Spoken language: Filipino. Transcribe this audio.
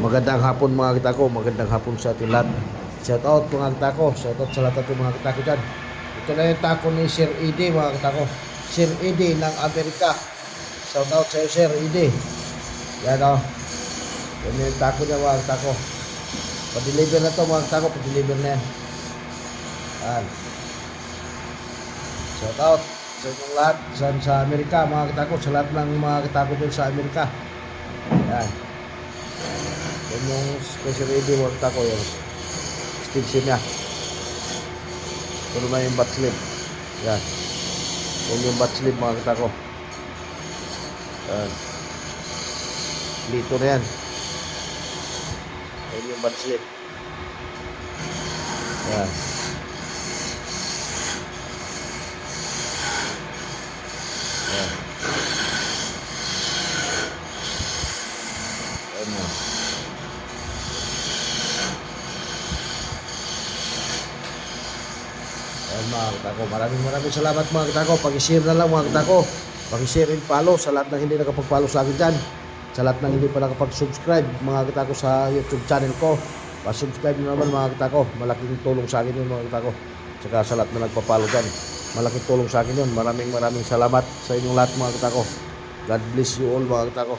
Magandang hapon mga kita ko, magandang hapon sa ating lahat. Shout out mga kita ko, shout out sa lahat ng mga kita ko dyan. Ito na yung tako ni Sir Ede mga kita ko. Sir Ede ng Amerika. Shout out sa iyo Sir Ede. Yan o. Yan yung tako niya mga kita ko. Pa-deliver na to mga kita ko, pa-deliver na yan. Yan. Shout out sa inyong lahat sa Amerika mga kita ko, sa lahat ng mga kita ko dyan sa Amerika. Yan. Yan yung special ready work ko yung extension niya. Ito na yung bat sleeve. Yan. Yan yung bat sleeve mga kita ko. Yan. Dito na yan. Yan yung bat sleeve. Yan. Yan. Yan na. Ayan mga katako, maraming salamat mga katako. Pag-share na lang mga katako. Pag-share and follow sa lahat ng hindi nakapag-follow sa akin dyan. Sa lahat ng hindi pa nakapag-subscribe mga katako sa YouTube channel ko. Pa-subscribe nyo naman mga katako. Malaking tulong sa akin yun mga katako. Saka sa lahat na nagpa-follow dyan. Malaking tulong sa akin yun. Maraming salamat sa inyong lahat mga katako. God bless you all mga katako.